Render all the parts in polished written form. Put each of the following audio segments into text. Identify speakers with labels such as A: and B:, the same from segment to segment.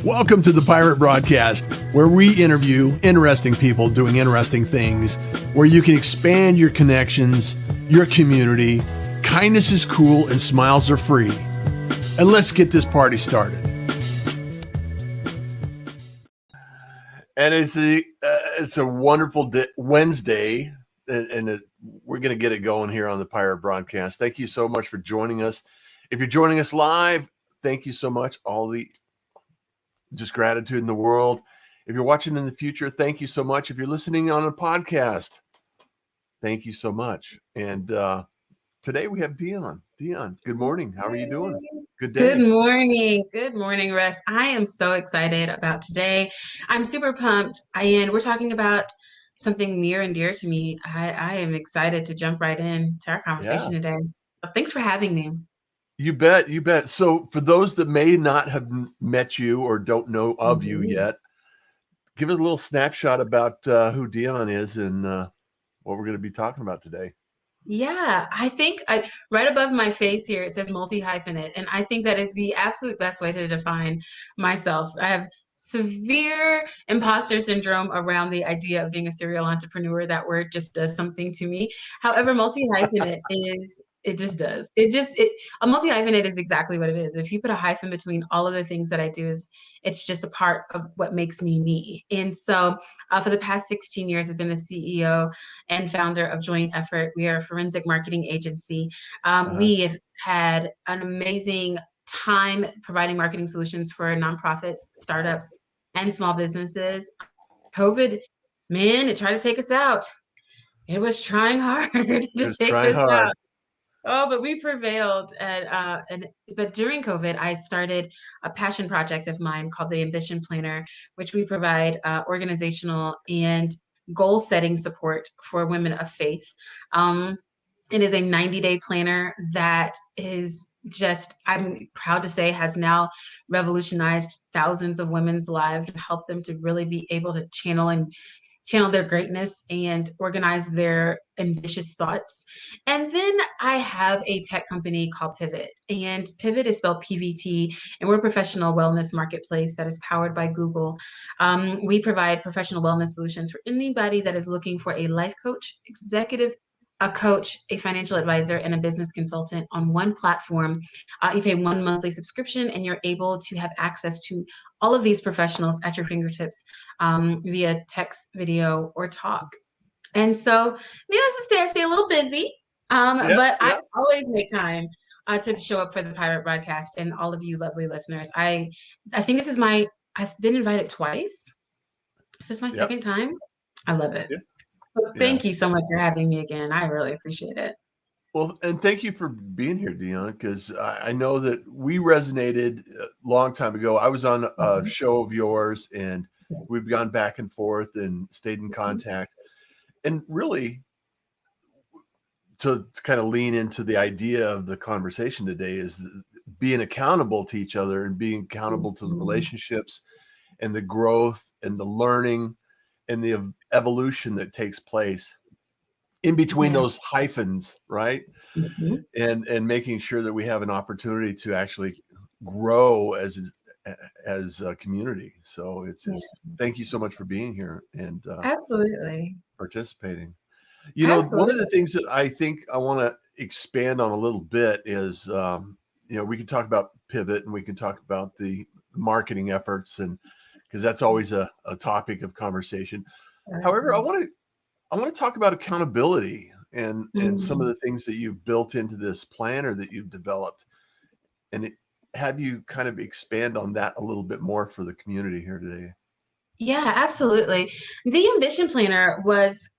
A: Welcome to the Pirate Broadcast, where we interview interesting people doing interesting things, where you can expand your connections, your community. Kindness is cool and smiles are free. And let's get this party started. And it's a wonderful Wednesday, and we're going to get it going here on the Pirate Broadcast. Thank you so much for joining us. If you're joining us live, thank you so much. All the just gratitude in the world. If you're watching in the future, thank you so much. If you're listening on a podcast, thank you so much. And today we have Deon. Deon, good morning. How are you doing? Good day.
B: Good morning. Good morning, Russ. I am so excited about today. I'm super pumped. And we're talking about something near and dear to me. I am excited to jump right in to our conversation today. Thanks for having me.
A: You bet. You bet. So for those that may not have met you or don't know of you yet, give us a little snapshot about who Deon is and what we're going to be talking about today.
B: Yeah, I think right above my face here, it says multi-hyphenate. And I think that is the absolute best way to define myself. I have severe imposter syndrome around the idea of being a serial entrepreneur. That word just does something to me. However, multi-hyphenate it just does. A multi-hyphenate is exactly what it is. If you put a hyphen between all of the things that I do, it's just a part of what makes me me. And so for the past 16 years, I've been the CEO and founder of Joint Effort. We are a forensic marketing agency. We have had an amazing time providing marketing solutions for nonprofits, startups, and small businesses. COVID, man, it tried to take us out. It was trying hard to take us out. Oh, but we prevailed. But during COVID, I started a passion project of mine called the Ambition Planner, which we provide organizational and goal setting support for women of faith. It is a 90-day planner that is just, I'm proud to say, has now revolutionized thousands of women's lives and helped them to really be able to channel their greatness and organize their ambitious thoughts. And then I have a tech company called Pivot, and Pivot is spelled PVT, and we're a professional wellness marketplace that is powered by Google. We provide professional wellness solutions for anybody that is looking for a life coach, a coach, a financial advisor, and a business consultant on one platform. You pay one monthly subscription, and you're able to have access to all of these professionals at your fingertips via text, video, or talk. And so, needless to say, I stay a little busy, but I always make time to show up for the Pirate Broadcast and all of you lovely listeners. I think I've been invited twice. This is my second time. I love it. So thank you so much for having me again. I really appreciate it.
A: Well, and thank you for being here, Deon, because I know that we resonated a long time ago. I was on a show of yours, and we've gone back and forth and stayed in contact. And really, to kind of lean into the idea of the conversation today is being accountable to each other and being accountable to the relationships and the growth and the learning and the evolution that takes place in between those hyphens, right? And making sure that we have an opportunity to actually grow as a community. So it's thank you so much for being here and
B: absolutely
A: participating. You know, one of the things that I think I want to expand on a little bit is, we can talk about Pivot and we can talk about the marketing efforts, and because that's always a topic of conversation. However, I want to talk about accountability and some of the things that you've built into this planner that you've developed, and have you kind of expand on that a little bit more for the community here today?
B: Yeah, absolutely. The Ambition Planner was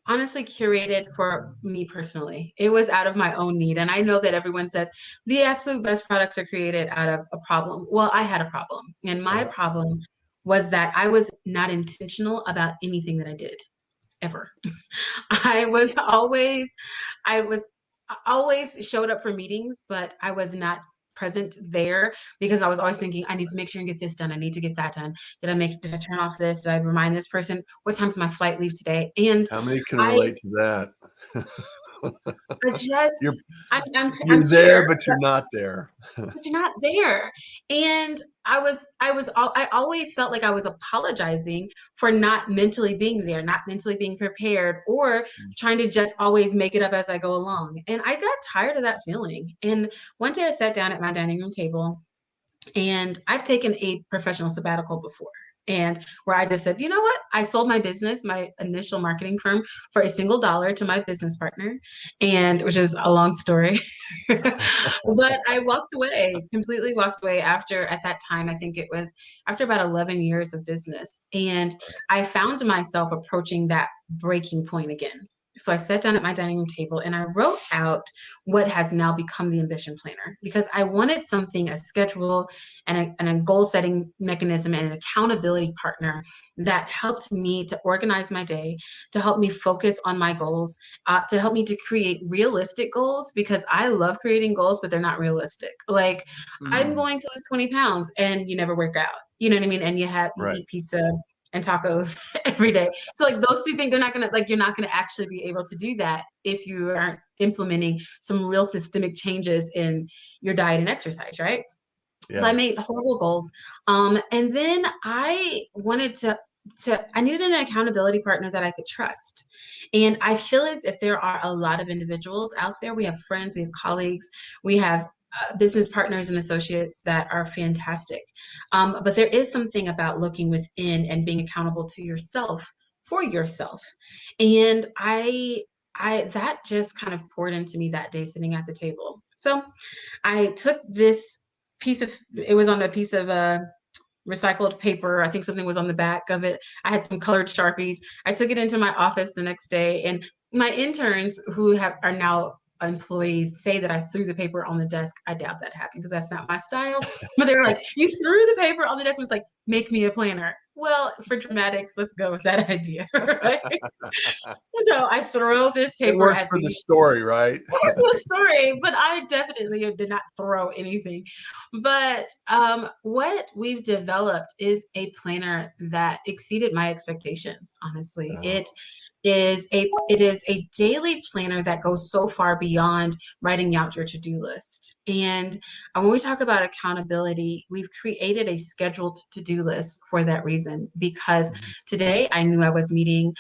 B: honestly curated for me personally. It was out of my own need. And I know that everyone says the absolute best products are created out of a problem. Well, I had a problem. And my problem was that I was not intentional about anything that I did ever. I always showed up for meetings, but I was not present there because I was always thinking, I need to make sure and get this done. I need to get that done. Did I turn off this? Did I remind this person? What time's my flight leave today? And
A: how many can relate to that?
B: I just,
A: You're
B: I'm
A: you're there,
B: here,
A: but you're not there.
B: but you're not there. And I always felt like I was apologizing for not mentally being there, not mentally being prepared, or trying to just always make it up as I go along. And I got tired of that feeling. And one day I sat down at my dining room table, and I've taken a professional sabbatical before. And where I just said, you know what? I sold my business, my initial marketing firm, for a single dollar to my business partner, and which is a long story. But I walked away, completely walked away after, at that time, I think it was after about 11 years of business. And I found myself approaching that breaking point again. So I sat down at my dining room table and I wrote out what has now become the Ambition Planner, because I wanted something, a schedule and a goal setting mechanism and an accountability partner that helped me to organize my day, to help me focus on my goals, to help me to create realistic goals, because I love creating goals, but they're not realistic. Like, I'm
A: Mm,
B: going to lose 20 pounds and you never work out. You know what I mean? And you
A: right.
B: eat pizza and tacos every day. So like those two things, you're not gonna actually be able to do that if you aren't implementing some real systemic changes in your diet and exercise, right? So I
A: Yeah.
B: made horrible goals. And then I needed an accountability partner that I could trust. And I feel as if there are a lot of individuals out there. We have friends, we have colleagues, we have business partners and associates that are fantastic. But there is something about looking within and being accountable to yourself for yourself. And that just kind of poured into me that day sitting at the table. So I took this it was on a piece of recycled paper. I think something was on the back of it. I had some colored Sharpies. I took it into my office the next day, and my interns are now employees say that I threw the paper on the desk. I doubt that happened because that's not my style. But they were like, "You threw the paper on the desk." It was like, "Make me a planner." Well, for dramatics, let's go with that idea, right? So I throw this
A: It
B: paper
A: works
B: at
A: for the
B: the
A: story, right?
B: to the story, but I definitely did not throw anything. But what we've developed is a planner that exceeded my expectations. Honestly,
A: Oh,
B: it is a daily planner that goes so far beyond writing out your to-do list. And when we talk about accountability, we've created a scheduled to-do list for that reason. Because
A: mhm.
B: today I knew I was meeting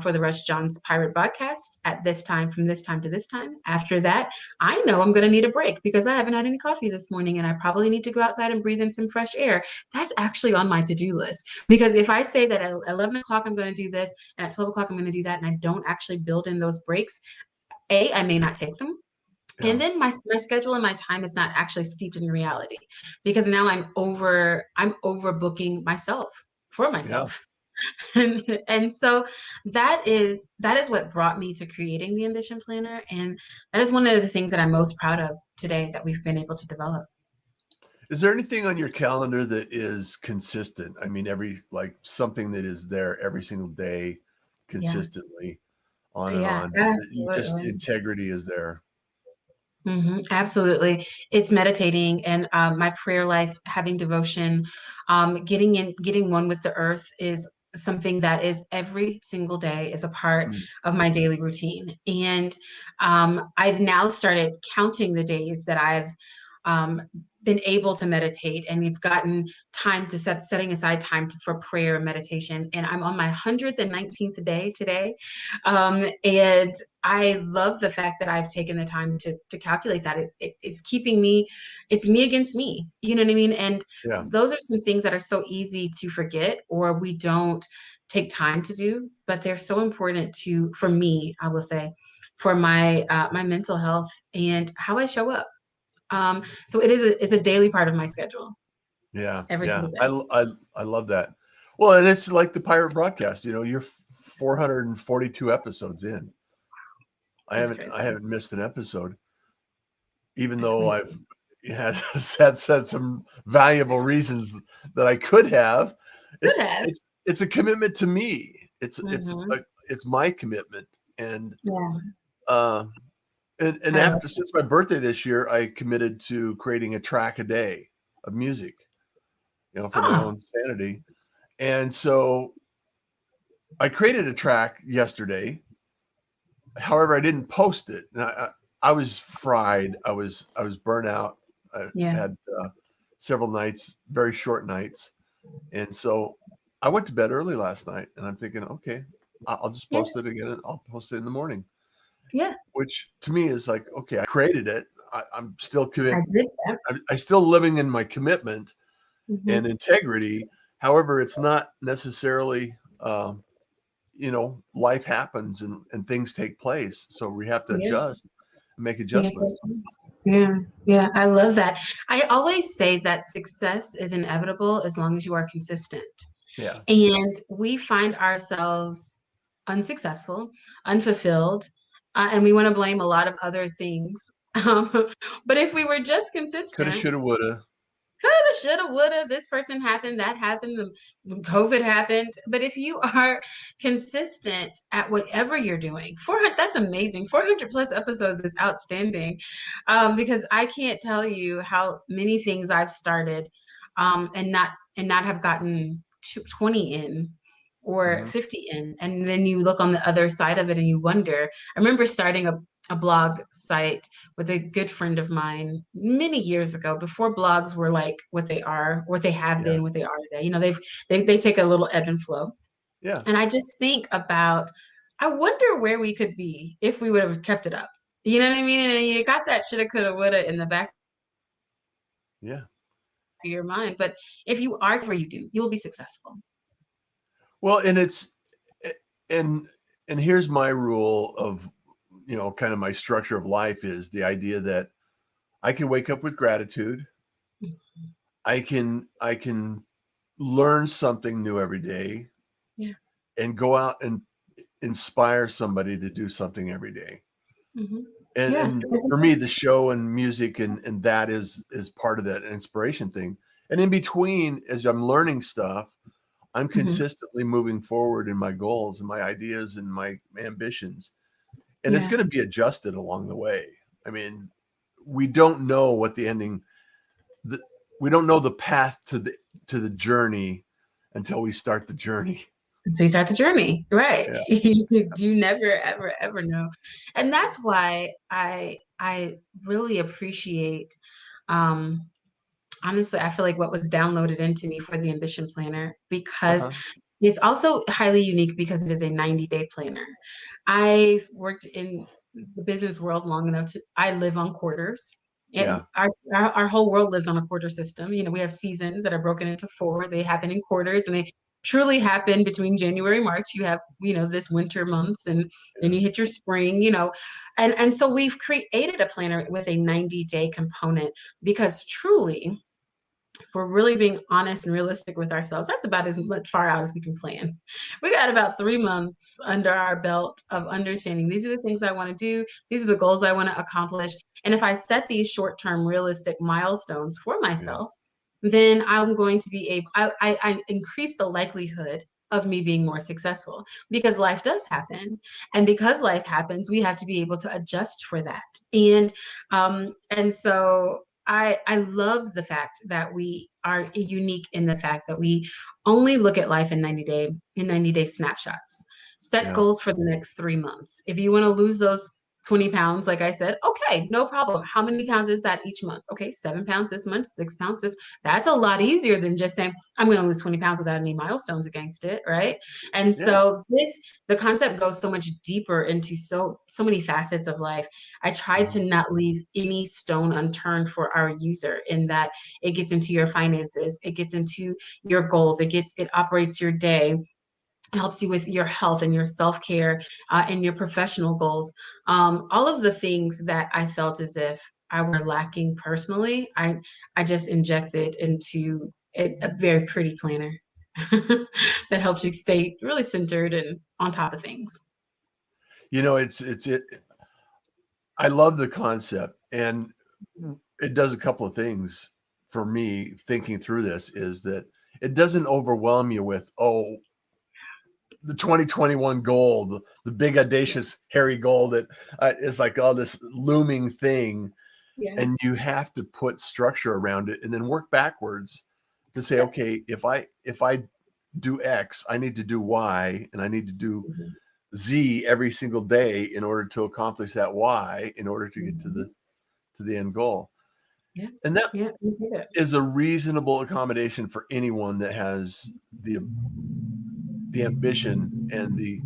B: for the Rush John's Pirate broadcast at this time, from this time to this time. After that, I know I'm going to need a break because I haven't had any coffee this morning and I probably need to go outside and breathe in some fresh air. That's actually on my to-do list. Because if I say that at 11 o'clock I'm going to do this and at 12 o'clock I'm going to do that and I don't actually build in those breaks, I may not take them. And
A: Yeah.
B: then my schedule and my time is not actually steeped in reality, because now I'm overbooking myself for
A: Yeah.
B: myself. And so that is what brought me to creating the Ambition Planner, and that is one of the things that I'm most proud of today that we've been able to develop.
A: Is there anything on your calendar that is consistent? I mean, like something that is there every single day
B: Yeah,
A: consistently on and
B: yeah,
A: on. You just
B: absolutely.
A: integrity is there.
B: Absolutely. It's meditating and my prayer life, having devotion, getting one with the earth is something that is every single day is a part
A: Mm.
B: of my daily routine. And I've now started counting the days that I've um, been able to meditate, and we've gotten time to setting aside time for prayer and meditation. And I'm on my 119th day today. And I love the fact that I've taken the time to calculate that. It is keeping me, it's me against me. You know what I mean? And
A: Yeah.
B: those are some things that are so easy to forget or we don't take time to do, but they're so important for me, I will say, for my mental health and how I show up. So it's a daily part of my schedule
A: Yeah.
B: every
A: Yeah.
B: single day.
A: I love that. Well, and it's like the pirate broadcast, you're 442 episodes in.
B: That's crazy.
A: I haven't missed an episode, even
B: That's
A: though
B: crazy.
A: I've said some valuable reasons that I could have.
B: Good
A: It's
B: at.
A: it's it's a commitment to me.
B: Mm-hmm.
A: It's my commitment. And
B: Yeah,
A: uh and
B: I love
A: after since my birthday this year, I committed to creating a track a day of music, for my
B: Oh,
A: own sanity. And so I created a track yesterday, However, I didn't post it. And I was fried. I was burnt out. I
B: Yeah.
A: had several nights, very short nights, and so I went to bed early last night. And I'm thinking, okay, I'll just
B: Yeah.
A: post it again. I'll post it in the morning,
B: Yeah.
A: which to me is like, okay, I created it. I'm still
B: I
A: commit.
B: did that.
A: I'm still living in my commitment and
B: Hmm.
A: integrity. However, it's not necessarily, life happens and things take place. So we have to
B: Yeah.
A: adjust and make
B: Yeah.
A: adjustments.
B: Yeah. Yeah. I love that. I always say that success is inevitable as long as you are consistent.
A: Yeah.
B: And we find ourselves unsuccessful, unfulfilled, and we want to blame a lot of other things. Um, but if we were just
A: Coulda,
B: consistent,
A: shoulda, woulda.
B: coulda, shoulda, woulda, this person happened, that happened, COVID happened. But if you are consistent at whatever you're doing, 400, that's amazing. 400 plus episodes is outstanding, because I can't tell you how many things I've started, and not have gotten 20 in or
A: Mhm.
B: 50 in. And then you look on the other side of it and you wonder. I remember starting a blog site with a good friend of mine many years ago, before blogs were like what they are, what they have
A: Yeah.
B: been, what they are today. They take a little ebb and flow.
A: Yeah.
B: And I just think about, I wonder where we could be if we would have kept it up. You know what I mean? And you got that shoulda, coulda, woulda in the back
A: Yeah.
B: of your mind. But if you are whatever you do, you'll be successful.
A: Well, and and and here's my rule of, kind of my structure of life is the idea that I can wake up with gratitude. I can learn something new every day
B: Yeah.
A: and go out and inspire somebody to do something every day.
B: Hmm.
A: And
B: Yeah.
A: and for me, the show and music and that is part of that inspiration thing. And in between, as I'm learning stuff, I'm
B: Hmm.
A: consistently moving forward in my goals and my ideas and my ambitions. And it's
B: Yeah.
A: going to be adjusted along the way. I mean, we don't know what the ending the, we don't know the path to the journey until we start the journey.
B: So you start the journey, right?
A: Yeah.
B: You do never, ever, ever know. And that's why I really appreciate, um, honestly, I feel like what was downloaded into me for the Ambition Planner, because
A: Uh-huh.
B: it's also highly unique because it is a 90-day planner. I've worked in the business world long enough to, I live on quarters. And
A: Yeah.
B: our whole world lives on a quarter system. We have seasons that are broken into four. They happen in quarters, and they truly happen between January, March. You have, this winter months, and then
A: Yeah.
B: you hit your spring. And so we've created a planner with a 90-day component, because truly, if we're really being honest and realistic with ourselves, that's about as much far out as we can plan. We got about 3 months under our belt of understanding, these are the things I want to do, these are the goals I want to accomplish. And if I set these short-term realistic milestones for
A: Yeah.
B: myself, then I'm going to be able, I increase the likelihood of me being more successful, because life does happen. And because life happens, we have to be able to adjust for that. And so I love the fact that we are unique in the fact that we only look at life in 90-day snapshots. Set
A: Yeah.
B: goals for the next 3 months. If you want to lose those 20 pounds, like I said, okay, no problem. How many pounds is that each month? Okay, 7 pounds this month, 6 pounds this. That's a lot easier than just saying, I'm going to lose 20 pounds without any milestones against it, right? And
A: Yeah.
B: so the concept goes so much deeper into so many facets of life. I try
A: Mhm.
B: to not leave any stone unturned for our user, in that it gets into your finances, it gets into your goals, it operates your day, helps you with your health and your self-care, and your professional goals. All of the things that I felt as if I were lacking personally, I just injected into a very pretty planner that helps you stay really centered and on top of things.
A: It's I love the concept, and it does a couple of things for me thinking through this is that it doesn't overwhelm you with, oh, the 2021 goal, the big audacious hairy goal that is like all this looming thing,
B: Yeah.
A: and you have to put structure around it and then work backwards to say, okay, if I do X, I need to do Y, and I need to do Z every single day in order to accomplish that Y in order to get
B: Mhm.
A: to the end goal.
B: Yeah.
A: And that
B: Yeah. We get it.
A: is a reasonable accommodation for anyone that has the ambition and the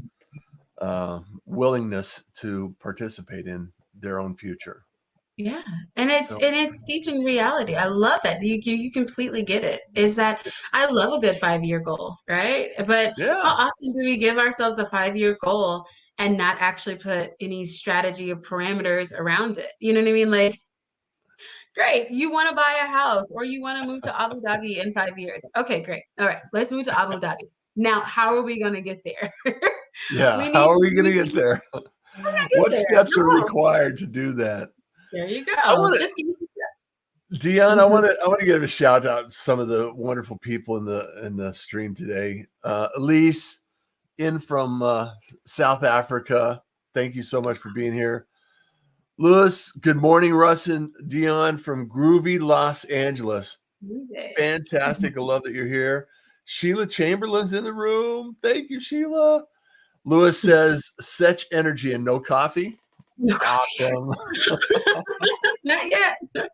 A: willingness to participate in their own future.
B: Yeah, and it's
A: So
B: and it's steeped in reality. I love that. You completely get it. Is that I love a good 5-year goal, right? But how
A: yeah,
B: often do we give ourselves a 5-year goal and not actually put any strategy or parameters around it? You know what I mean? Like, great, you want to buy a house or you want to move to Abu Dhabi in 5 years. Okay, great. All right, let's move to Abu Dhabi. Now, how are we going to get there?
A: yeah.
B: We
A: How
B: need
A: are
B: to,
A: we
B: we
A: going to
B: need
A: get
B: to
A: there?
B: get
A: What
B: there.
A: steps are
B: No,
A: required to do that?
B: there you
A: I
B: go.
A: want
B: Just give me some steps.
A: to, Deon. I want to give a shout out to some of the wonderful people in the stream today. Elise in from South Africa. Thank you so much for being here. Lewis, good morning, Russ and Deon from groovy Los Angeles. Fantastic. I love that you're here. Sheila Chamberlain's in the room. Thank you, Sheila. Lewis says, such energy and no coffee.
B: No coffee yet.
A: Awesome.
B: Not yet.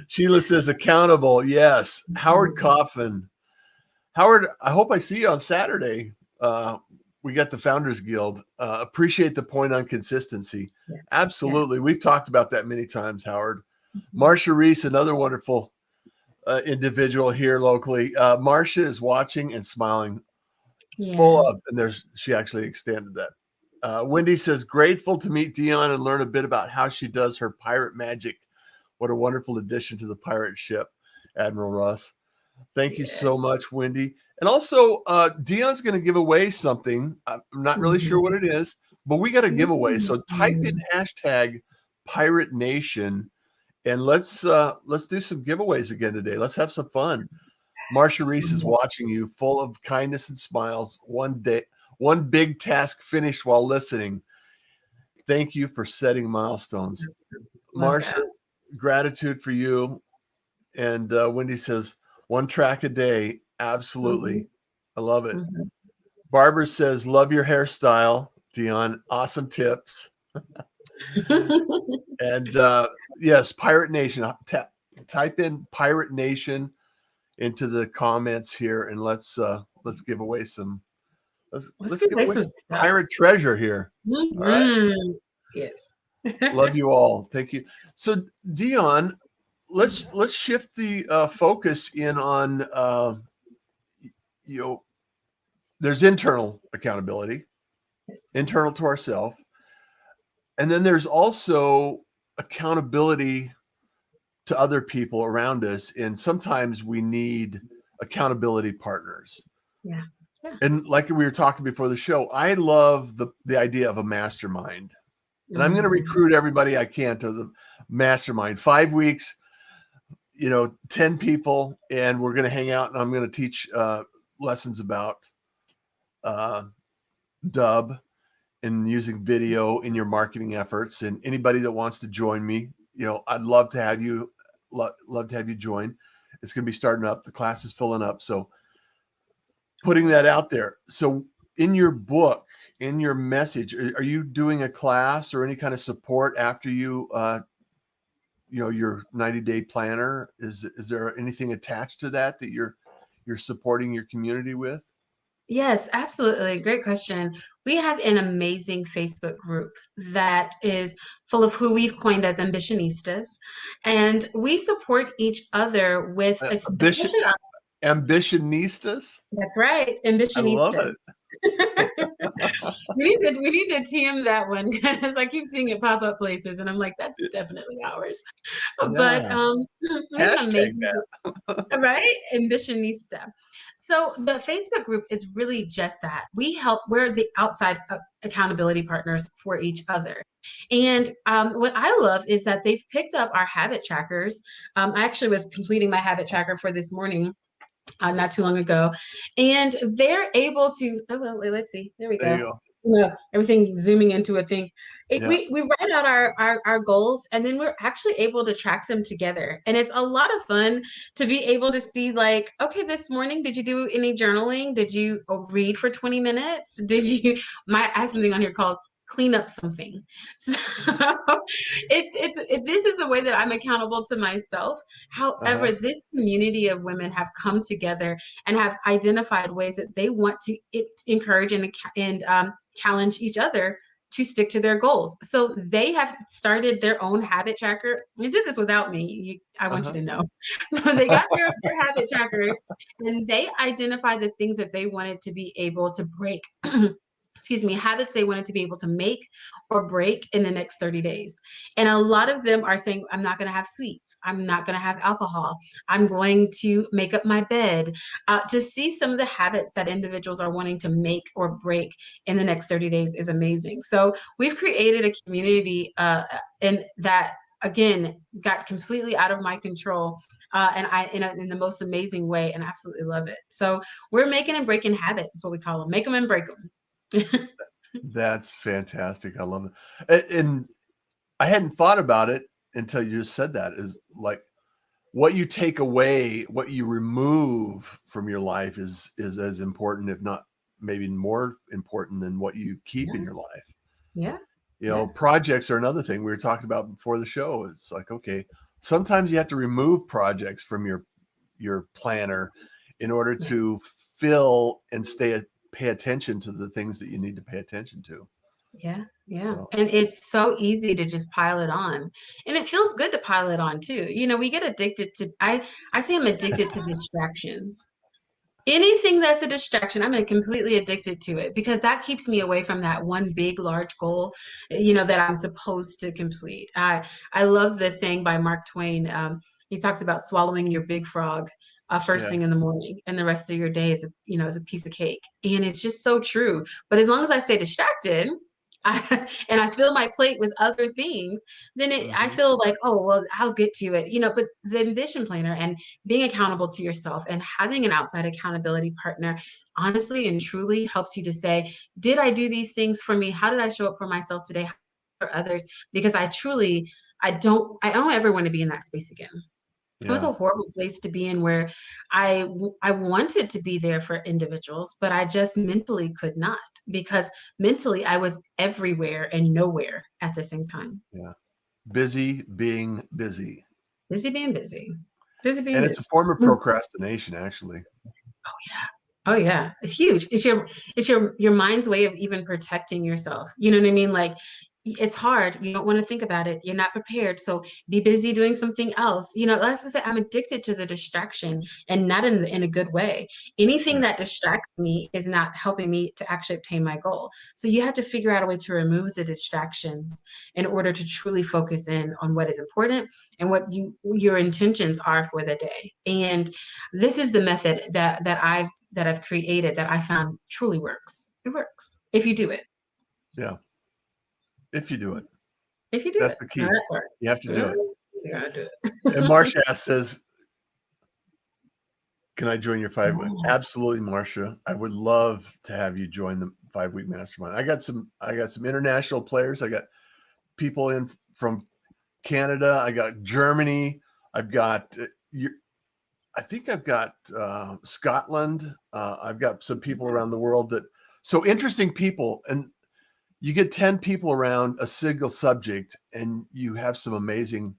A: Sheila says, accountable. Yes. Howard Coffin. Howard, I hope I see you on Saturday. We got the Founders Guild. Appreciate the point on consistency.
B: Yes.
A: Absolutely. We've talked about that many times, Howard.
B: Yes.
A: Marcia Reese, another wonderful individual here locally. Marcia is watching and smiling full
B: Yeah.
A: of, and she actually extended that. Wendy says, grateful to meet Deon and learn a bit about how she does her pirate magic. What a wonderful addition to the pirate ship, Admiral Russ. Thank you
B: Yeah.
A: so much, Wendy. And also, Deon's going to give away something. I'm not really sure what it is, but we got a giveaway. So type in hashtag Pirate Nation, and let's do some giveaways again today. Let's have some fun. Marcia Reese is watching you, full of kindness and smiles. One big task finished while listening. Thank you for setting milestones.
B: Love
A: Marcia,
B: that.
A: gratitude for you. And Wendy says, one track a day. Absolutely. I love it.
B: Mhm.
A: Barbara says, love your hairstyle, Deon. Awesome tips. And yes, Pirate Nation. Type in Pirate Nation into the comments here, and let's give away some
B: Let's
A: let's
B: give
A: give
B: away
A: away
B: some
A: some
B: stuff.
A: pirate treasure here. All right.
B: Yes.
A: Love you all. Thank you. So Deon, let's shift the focus in on you know, there's internal accountability,
B: Yes.
A: internal to ourselves, and then there's also accountability to other people around us, and sometimes we need accountability partners.
B: Yeah. Yeah.
A: And like we were talking before the show, I love the idea of a mastermind. And I'm going to
B: Mhm.
A: recruit everybody I can to the mastermind. 5 weeks, 10 people, and we're going to hang out and I'm going to teach lessons about dub and using video in your marketing efforts. And anybody that wants to join me, I'd love to have you love to have you join. It's going to be starting up. The class is filling up. So putting that out there. So in your book, in your message, are you doing a class or any kind of support after you your 90-day planner? Is there anything attached to that you're supporting your community with?
B: Yes, absolutely. Great question. We have an amazing Facebook group that is full of who we've coined as ambitionistas, and we support each other with,
A: Ambition
B: especially our,
A: ambitionistas.
B: that's right,
A: I love
B: ambitionistas.
A: it.
B: We need to team that one because I keep seeing it pop up places, and I'm like, that's definitely ours. But
A: Yeah.
B: we have an
A: Hashtag
B: amazing group,
A: that.
B: right? Ambitionista. So the Facebook group is really just that. We're the outside accountability partners for each other. And what I love is that they've picked up our habit trackers. I actually was completing my habit tracker for this morning. Not too long ago, and they're able to. Oh well, let's see. There we
A: There you
B: go.
A: go.
B: everything zooming into a thing.
A: Yeah.
B: We write out our goals, and then we're actually able to track them together. And it's a lot of fun to be able to see, like, okay, this morning, did you do any journaling? Did you read for 20 minutes? Did you, I have something on here called clean up something. So this is a way that I'm accountable to myself.
A: Uh-huh.
B: However, this community of women have come together and have identified ways that they want to encourage and challenge each other to stick to their goals. So they have started their own habit tracker. They did this without me. I want you
A: Uh-huh.
B: to know. They got their habit trackers, and they identified the things that they wanted to be able to break. Excuse me, habits they wanted to be able to make or break in the next 30 days. And a lot of them are saying, I'm not going to have sweets. I'm not going to have alcohol. I'm going to make up my bed. To see some of the habits that individuals are wanting to make or break in the next 30 days is amazing. So we've created a community and that again got completely out of my control, and I in the most amazing way, and absolutely love it. So we're making and breaking habits is what we call them. Make them and break them.
A: That's fantastic. I love it. And I hadn't thought about it until you just said that, is like what you take away, what you remove from your life is as important, if not maybe more important than what you keep in
B: Yeah,
A: your life.
B: yeah,
A: You know,
B: yeah,
A: projects are another thing we were talking about before the show. It's like, okay, sometimes you have to remove projects from your planner in order
B: yes.
A: to fill and pay attention to the things that you need to pay attention to.
B: Yeah, yeah.
A: So
B: And it's so easy to just pile it on. And it feels good to pile it on too. We get addicted to I say I'm addicted to distractions. Anything that's a distraction, I'm completely addicted to it because that keeps me away from that one big, large goal, that I'm supposed to complete. I love this saying by Mark Twain. He talks about swallowing your big frog first
A: yeah,
B: thing in the morning, and the rest of your day is a piece of cake. And it's just so true. But as long as I stay distracted, and I fill my plate with other things, then I
A: hmm,
B: feel like, oh, well, I'll get to it. But the ambition planner and being accountable to yourself and having an outside accountability partner honestly and truly helps you to say, did I do these things for me? How did I show up for myself today? For others? Because I don't ever want to be in that space again. It was
A: yeah,
B: a horrible place to be in where I wanted to be there for individuals, but I just mentally could not because mentally I was everywhere and nowhere at the same time.
A: yeah. Busy being busy,
B: Busy being busy. Busy being
A: and
B: busy.
A: it's a form of procrastination, actually.
B: Oh yeah, huge. It's your mind's way of even protecting yourself. You know what I mean? Like it's hard. You don't want to think about it. You're not prepared. So be busy doing something else. Let's just say I'm addicted to the distraction and not in a good way. Anything
A: Yeah,
B: that distracts me is not helping me to actually obtain my goal. So you have to figure out a way to remove the distractions in order to truly focus in on what is important and what your intentions are for the day. And this is the method that I've created that I found truly works. It works if you do it.
A: yeah. If you do it,
B: If you do
A: that's
B: it.
A: the
B: Now
A: key.
B: that part.
A: You have to do
B: Yeah,
A: it.
B: you gotta do
A: And
B: it.
A: Marcia says, "Can I join your 5 week?"
B: Yeah.
A: Absolutely, Marcia. I would love to have you join the 5 week mastermind. I got some international players. I got people in from Canada. I got Germany. I've got I think I've got Scotland. I've got some people around the world so interesting people. And you get 10 people around a single subject and you have some amazing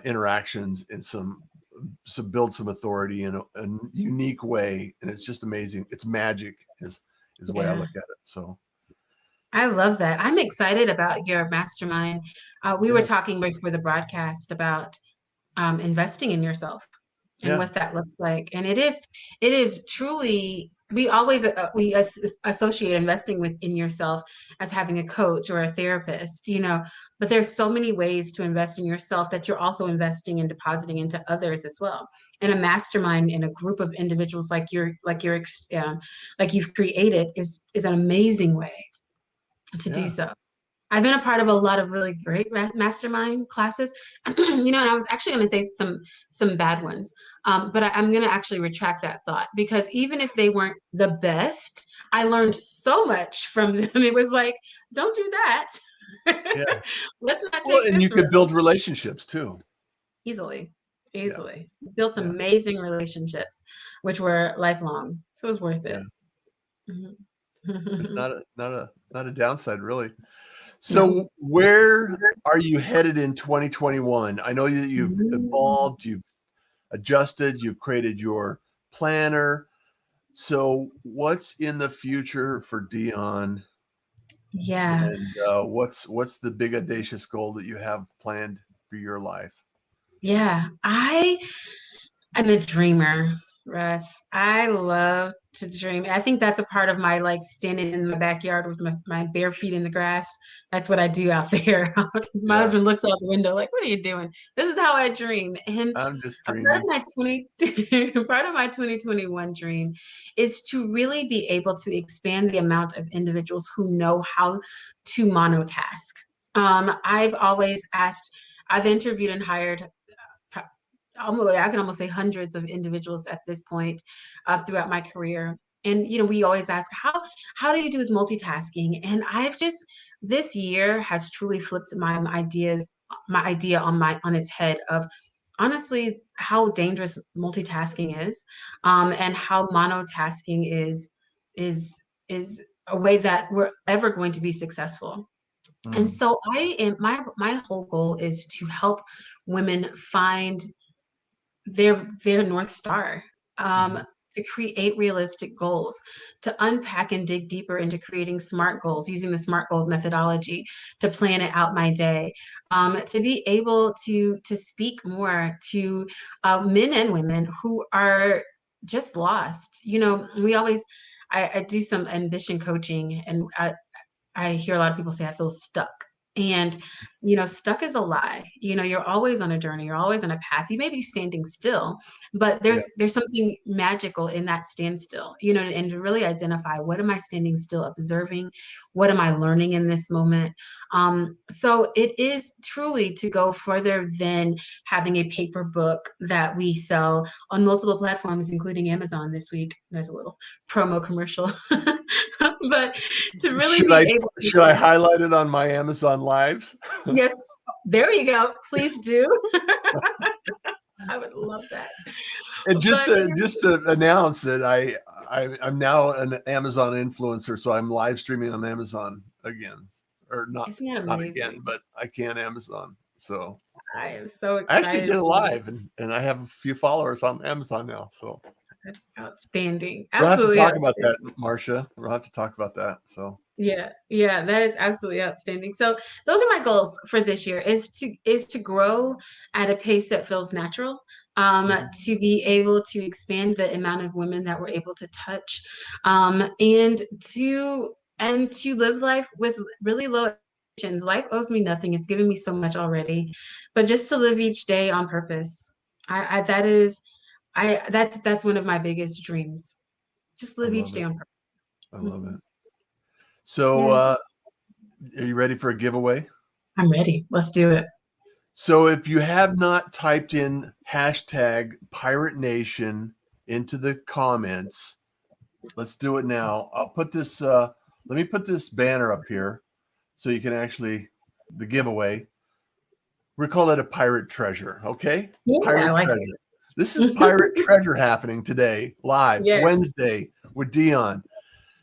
A: interactions and build some authority in a unique way. And it's just amazing. It's magic is the way I
B: Yeah.
A: look at it. So
B: I love that. I'm excited about your mastermind. We were
A: yeah,
B: talking before the broadcast about investing in yourself and
A: yeah,
B: what that looks like. And it is truly, we always associate investing within yourself as having a coach or a therapist, but there's so many ways to invest in yourself that you're also investing and depositing into others as well. And a mastermind in a group of individuals like you've created is an amazing way to do
A: yeah.
B: so. I've been a part of a lot of really great mastermind classes, and I was actually going to say some bad ones, but I'm going to actually retract that thought because even if they weren't the best, I learned so much from them. It was like, don't do that.
A: Yeah.
B: Let's not
A: Well,
B: take
A: and you
B: this
A: could
B: road.
A: build relationships too.
B: Easily,
A: Yeah.
B: easily. Built
A: Yeah.
B: amazing relationships, which were lifelong. So it was worth
A: Yeah.
B: it. Mhm.
A: It's not a downside, really.
B: No.
A: So where are you headed in 2021? I know that you've
B: Mm.
A: evolved, you've adjusted, you've created your planner. So what's in the future for Deon,
B: Yeah,
A: and what's the big audacious goal that you have planned for your life?
B: yeah. I'm a dreamer, Russ. I love to dream. I think that's a part of my like standing in my backyard with my bare feet in the grass. That's what I do out there. My
A: Yeah,
B: husband looks out the window like, "What are you doing?" This is how I dream. And
A: I'm just
B: a part of
A: dreaming.
B: my 2021 dream is to really be able to expand the amount of individuals who know how to monotask. I've always asked, I've interviewed and hired I can almost say hundreds of individuals at this point throughout my career. And we always ask how do you do with multitasking? And I've just this year has truly flipped my idea on its head of honestly how dangerous multitasking is, and how monotasking is a way that we're ever going to be successful. And
A: Mm,
B: so I am my whole goal is to help women find their North Star, um,
A: mhm,
B: to create realistic goals, to unpack and dig deeper into creating SMART goals using the SMART goal methodology to plan it out my day, to be able to speak more to men and women who are just lost. We always I do some ambition coaching, and I hear a lot of people say I feel stuck. And, stuck is a lie. You're always on a journey, you're always on a path. You may be standing still, but
A: yeah.
B: there's something magical in that standstill, and to really identify what am I standing still observing? What am I learning in this moment? So it is truly to go further than having a paper book that we sell on multiple platforms, including Amazon this week. There's a little promo commercial. But to really
A: Should
B: be
A: I
B: able to
A: should I
B: say,
A: highlight it on my Amazon lives?
B: yes, there you go. Please do. I would love that.
A: And just
B: But
A: to, just to announce that I'm now an Amazon influencer, so I'm live streaming on Amazon again, or
B: isn't that
A: not again,
B: amazing?
A: but I can Amazon. So
B: I am so
A: I actually
B: excited
A: did it
B: for you.
A: live, and I have a few followers on Amazon now. So
B: That's outstanding.
A: we'll have to
B: Absolutely
A: talk about
B: outstanding.
A: that, Marcia. We'll have to talk about that. So
B: Yeah, yeah, that is absolutely outstanding. So those are my goals for this year is to grow at a pace that feels natural,
A: mhm.
B: to be able to expand the amount of women that we're able to touch, and to live life with really low expectations. Life owes me nothing. It's given me so much already, but just to live each day on purpose. I that is I that's one of my biggest dreams. Just
A: I
B: live each
A: love
B: day
A: it.
B: on
A: I
B: purpose.
A: love
B: Mhm.
A: it. So
B: Yeah,
A: are you ready for a giveaway?
B: I'm ready. Let's do it.
A: So if you have not typed in hashtag Pirate Nation into the comments, let's do it now. I'll put this. Let me put this banner up here so you can actually the giveaway. We call it a pirate treasure. Okay,
B: Yeah, I
A: pirate
B: like
A: treasure. This is pirate treasure happening today, live
B: Yes.
A: Wednesday with Deon.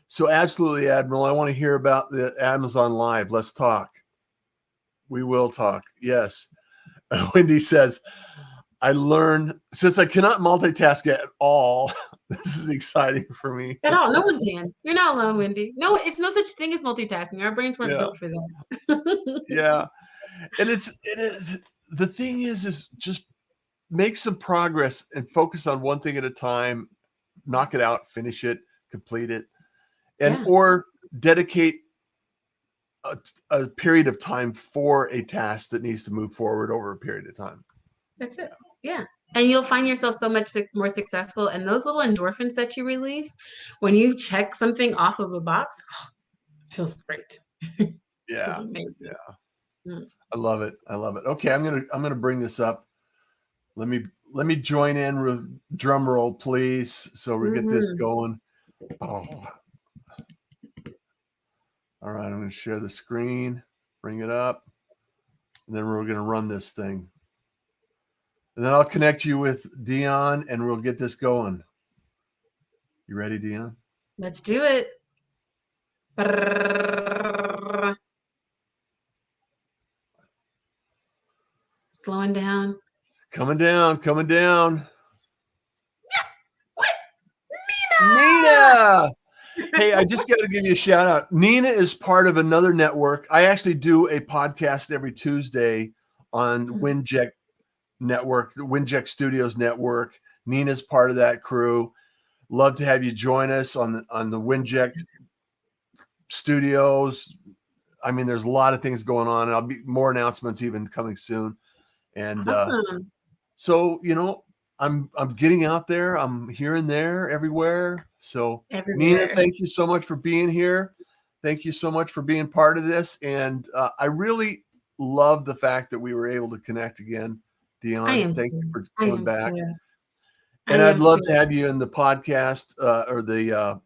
A: So absolutely, Admiral. I want to hear about the Amazon Live. Let's talk. We will talk. Yes. Wendy says, I learned since I cannot multitask at all. This is exciting for me.
B: At all. No one can. You're not alone, Wendy. No, it's no such thing as multitasking. Our brains weren't
A: Yeah,
B: built for that.
A: yeah. And it is the thing is just make some progress and focus on one thing at a time. Knock it out, finish it, complete it, and
B: Yeah,
A: or dedicate a period of time for a task that needs to move forward over a period of time.
B: that's it. Yeah. And you'll find yourself so much more successful. And those little endorphins that you release when you check something off of a box feels great. is
A: Yeah.
B: amazing. Mm.
A: I love it. I love it. Okay, I'm gonna bring this up. Let me join in with drum roll, please. So we get this
B: Mhm.
A: going. Oh, all right. I'm gonna share the screen, bring it up, and then we're gonna run this thing. And then I'll connect you with Deon, and we'll get this going. You ready, Deon?
B: Let's do it. Brrrr. Slowing down.
A: Coming down, coming down.
B: What?
A: Nina! Hey, I just got to give you a shout out. Nina is part of another network. I actually do a podcast every Tuesday on
B: Mhm.
A: Winject Network, the Winject Studios Network. Nina's part of that crew. Love to have you join us on the Winject Studios. I mean, there's a lot of things going on, and I'll be more announcements even coming soon. And
B: Awesome.
A: so, I'm getting out there. I'm here and there, everywhere. So, Nina,
B: Everywhere.
A: thank you so much for being here. Thank you so much for being part of this. And I really love the fact that we were able to connect again.
B: I
A: Deon,
B: am
A: thank you
B: too.
A: for
B: I
A: coming
B: am
A: back.
B: too. I
A: And I'd
B: am
A: love
B: too.
A: to have you in the podcast or the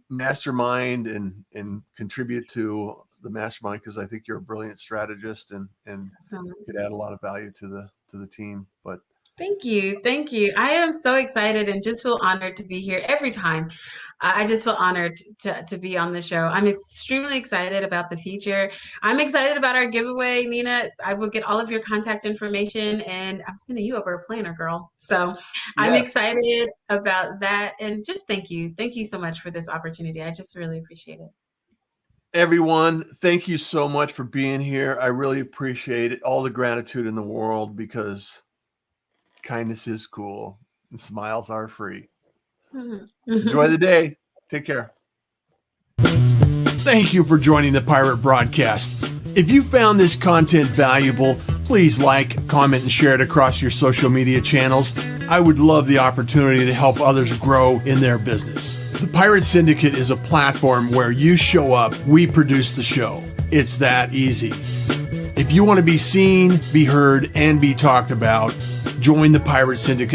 A: mastermind and contribute to the mastermind, because I think you're a brilliant strategist and
B: Awesome.
A: could add a lot of value to the team. But
B: Thank you. Thank you. I am so excited and just feel honored to be here every time. I just feel honored to be on the show. I'm extremely excited about the future. I'm excited about our giveaway, Nina. I will get all of your contact information and I'm sending you over a planner, girl. So I'm
A: yes,
B: excited about that. And just thank you. Thank you so much for this opportunity. I just really appreciate it.
A: everyone, thank you so much for being here. I really appreciate it. All the gratitude in the world, because kindness is cool and smiles are free. Enjoy the day. Take care. Thank you for joining the Pirate Broadcast. If you found this content valuable, please like, comment, and share it across your social media channels. I would love the opportunity to help others grow in their business. The Pirate Syndicate is a platform where you show up, we produce the show. It's that easy. If you want to be seen, be heard, and be talked about, join the Pirate Syndicate